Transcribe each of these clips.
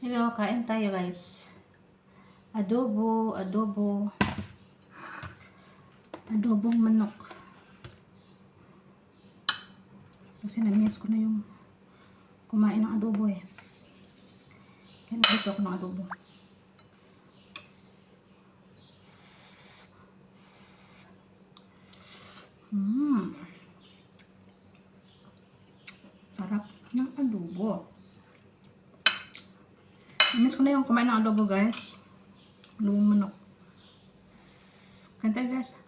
Hello, kain tayo guys. Adobong manok. Kasi na-miss ko na yung kumain ng adobo eh. Kaya nagluto ako ng adobo. Sarap ng adobo. Na-miss ko na yung kumain ng adobo guys. Adobong manok. Kain tayo guys.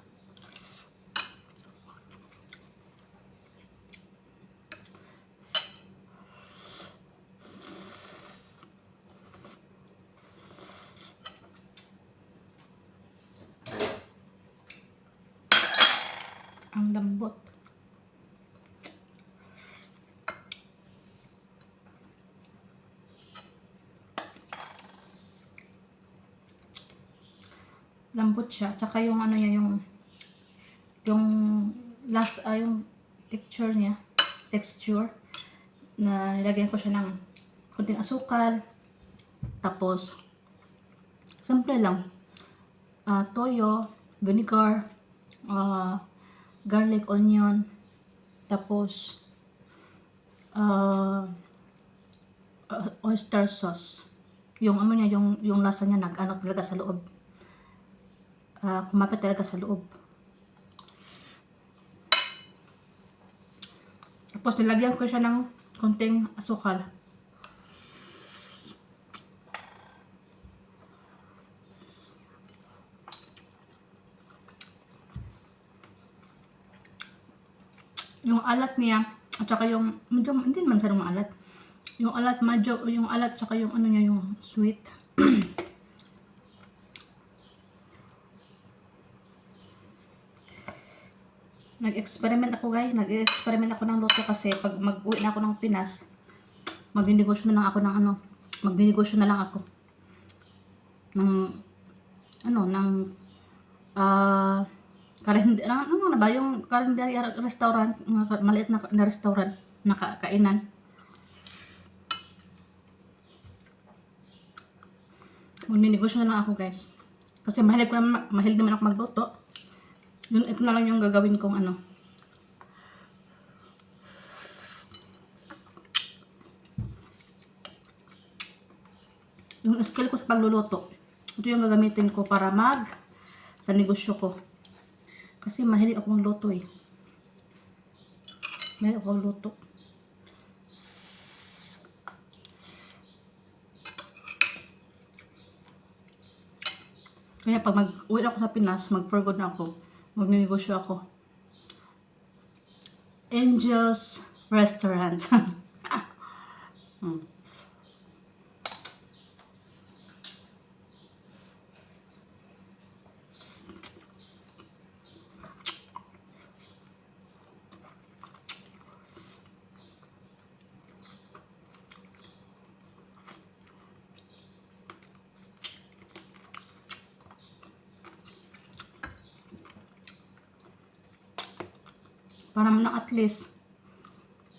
Ang lambot. Lambot siya. Tsaka yung ano niya, yung yung texture niya, na nilagyan ko siya ng kunting asukal. Tapos, simple lang. Toyo, vinegar, garlic, onion, tapos oyster sauce. Yung ano niya, yung lasa niya nag-ano talaga sa loob. Kumapit talaga sa loob. Tapos nilagyan ko siya ng konting asukal. Yung alat niya, at saka yung, medyo, hindi naman masyadong maalat. Yung alat, yung alat, tsaka yung ano niya, yung sweet. Nag-experiment ako guys, nag-experiment ako ng luto kasi pag mag-uwi na ako ng Pinas, magnegosyo na lang ako ng ano, magnegosyo na lang ako ng ano, ng ano na ba yung karinderya restaurant, maliit na restaurant na kainan. Magnegosyo na lang ako guys. Kasi mahilig naman ako magluto. Ito na lang yung gagawin kong ano. Yung skill ko sa pagluluto. Ito yung gagamitin ko para sa negosyo ko. Kasi mahilig ako magluto eh. Mahilig ako magluto. Kaya pag mag-uwi ako sa Pinas, mag-for good na ako. Magnegosyo ako. Angel's Restaurant. Para man at least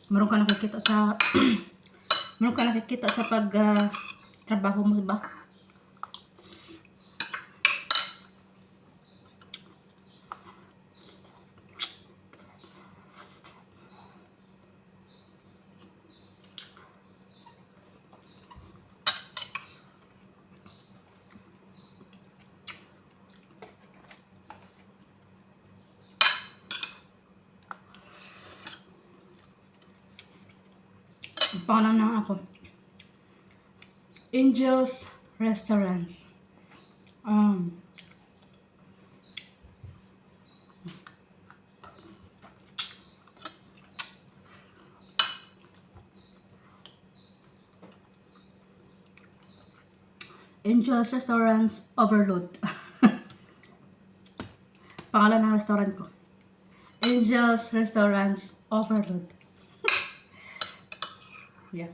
meron ka nakikita sa meron ka nakikita sa pag trabaho mo, diba? Ang pangalan na ako. Angel's Restaurants. Angel's Restaurants Overload. Pangalan ng restaurant ko. Angel's Restaurants Overload. Yeah.